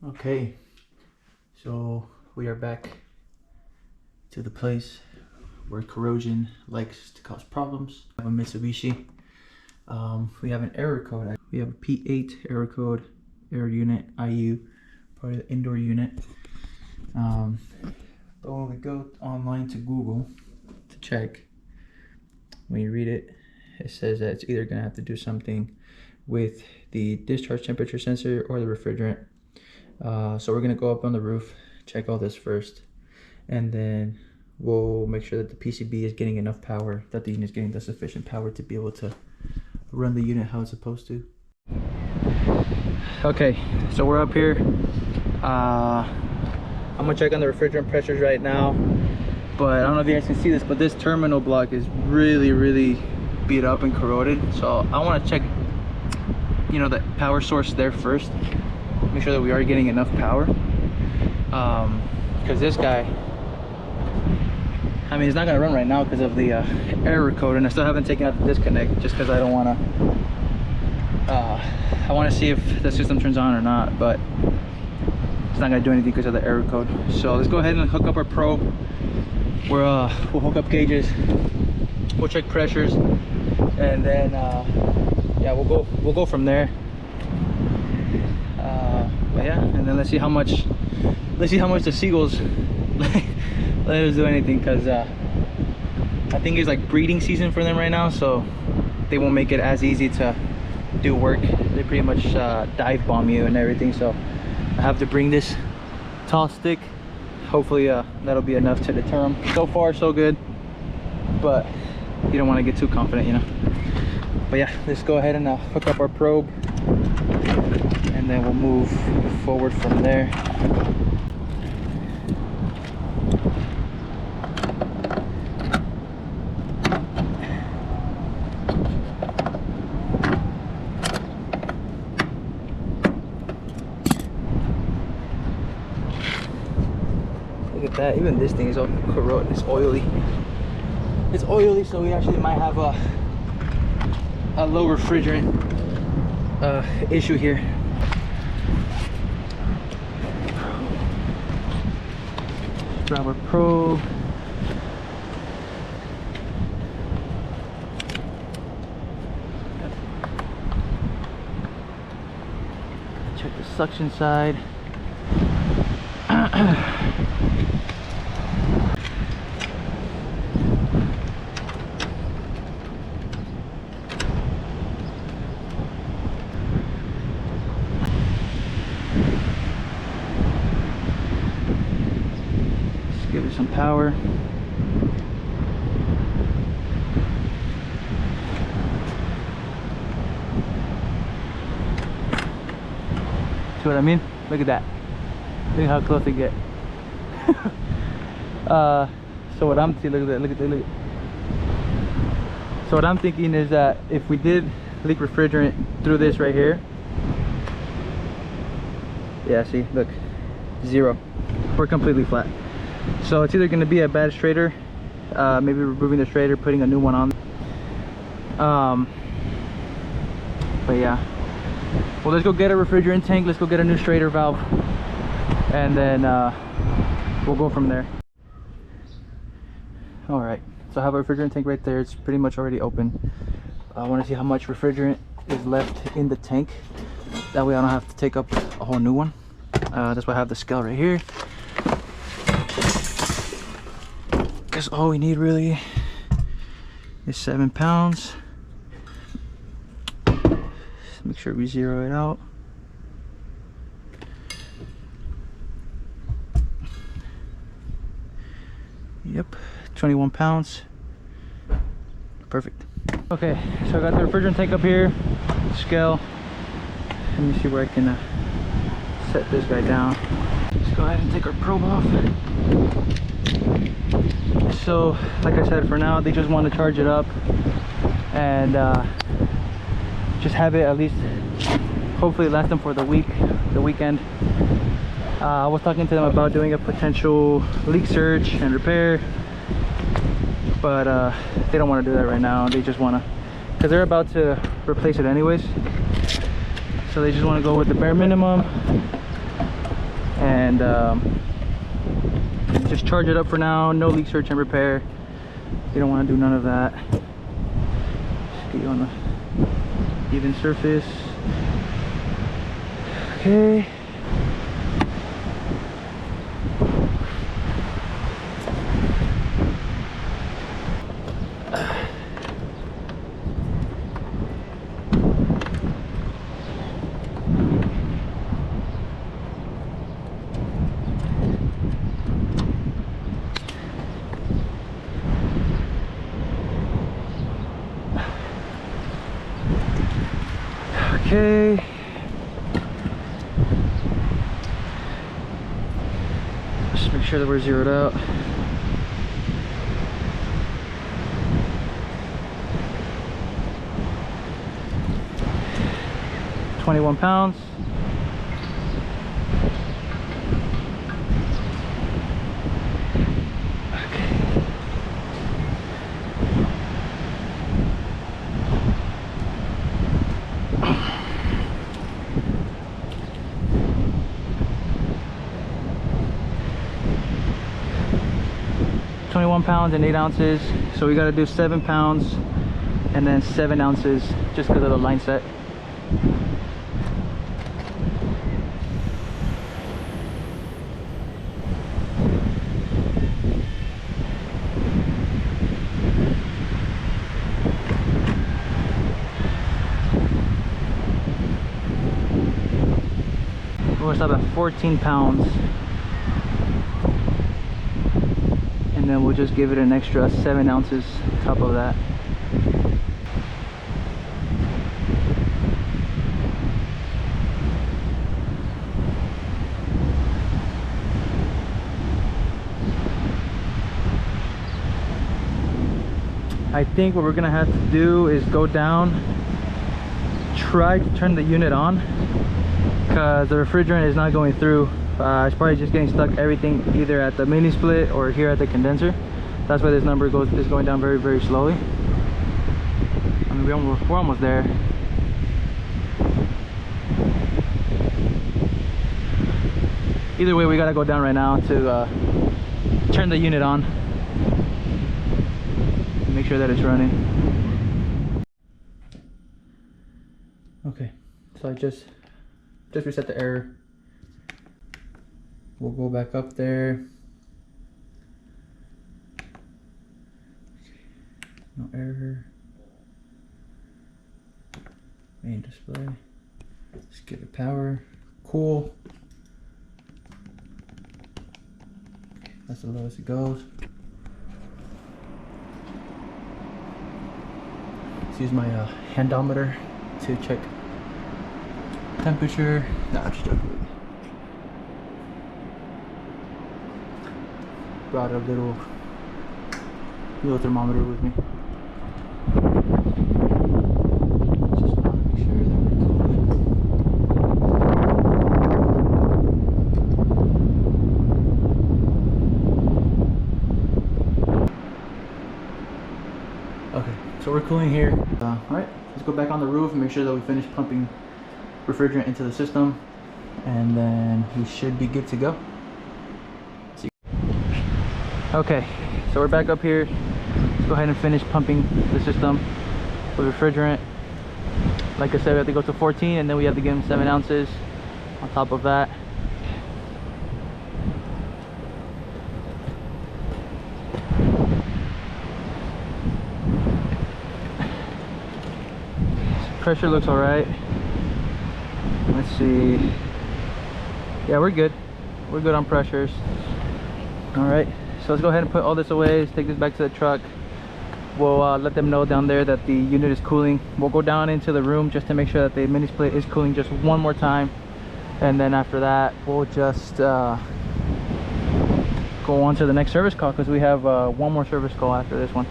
Okay, so we are back to the place where corrosion likes to cause problems. We have a Mitsubishi. We have an error code. We have a P8 error code, error unit, IU, part of the indoor unit. But when we go online to Google to check, when you read it, it says that it's either gonna have to do something with the discharge temperature sensor or the refrigerant. So we're gonna go up on the roof, check all this first, and then we'll make sure that the PCB is getting enough power, that the unit is getting the sufficient power to be able to run the unit how it's supposed to. Okay, so we're up here. I'm gonna check on the refrigerant pressures right now, but I don't know if you guys can see this, but this terminal block is really beat up and corroded. So I want to check, you know, the power source there first, make sure that we are getting enough power, because this guy, I mean, it's not gonna run right now because of the error code, and I still haven't taken out the disconnect just because I don't want to I want to see if the system turns on or not, but it's not gonna do anything because of the error code. So let's go ahead and hook up our probe. We'll hook up gauges, we'll check pressures, and then yeah, we'll go from there. But yeah, and then let's see how much the seagulls let us do anything, because I think it's like breeding season for them right now, so they won't make it as easy to do work. They pretty much dive bomb you and everything, so I have to bring this tall stick. Hopefully that'll be enough to deter them. So far so good, but you don't want to get too confident, you know. But yeah, let's go ahead and hook up our probe, and then we'll move forward from there. Look at that, even this thing is all corroded, it's oily. It's oily, so we actually might have a low refrigerant issue here. Grab our probe. Check the suction side. Give it some power. See what I mean? Look at that. Look how close they get. So what I'm thinking, So what I'm thinking is that if we did leak refrigerant through this right here, yeah, see, look, 0. We're completely flat. So it's either going to be a bad straighter, maybe removing the straighter, putting a new one on. But yeah, well, let's go get a refrigerant tank, let's go get a new straighter valve, and then we'll go from there. All right, so I have a refrigerant tank right there. It's pretty much already open. I want to see how much refrigerant is left in the tank, that way I don't have to take up a whole new one. That's why I have the scale right here. Because all we need really is 7 pounds. Just make sure we zero it out. Yep, 21 pounds. Perfect. Okay, so I got the refrigerant tank up here, scale. Let me see where I can set this guy down. Let's go ahead and take our probe off. So like I said, for now they just want to charge it up and just have it at least, hopefully last them for the weekend. I was talking to them about doing a potential leak search and repair, but they don't want to do that right now. They just want to, because they're about to replace it anyways, so they just want to go with the bare minimum and just charge it up for now. No leak search and repair. You don't want to do none of that. Just get you on the even surface. Okay. Okay. Just make sure that we're zeroed out. £21. £21 and 8 ounces, so we got to do 7 pounds and then 7 ounces just because of the line set. We're gonna stop at 14 pounds. And then we'll just give it an extra 7 ounces on top of that. I think what we're gonna have to do is go down, try to turn the unit on, because the refrigerant is not going through. It's probably just getting stuck everything either at the mini split or here at the condenser. That's why this number is going down very, very slowly. I mean, we're almost there. Either way, we gotta go down right now to turn the unit on and make sure that it's running. Okay, so I just reset the error. We'll go back up there. No error. Main display. Just give it power. Cool. That's the lowest it goes. Let's use my handometer to check temperature. Nah, I'm just joking. Brought a little thermometer with me. Just want to make sure that we're cooling. Okay, so we're cooling here. All right, let's go back on the roof and make sure that we finish pumping refrigerant into the system, and then we should be good to go. Okay, so we're back up here. Let's go ahead and finish pumping the system with refrigerant. Like I said, we have to go to 14, and then we have to give them 7 ounces on top of that. Pressure looks all right. Let's see. Yeah, we're good. We're good on pressures. All right. So let's go ahead and put all this away. Let's take this back to the truck. We'll let them know down there that the unit is cooling. We'll go down into the room just to make sure that the mini split is cooling just one more time. And then after that, we'll just go on to the next service call, because we have one more service call after this one.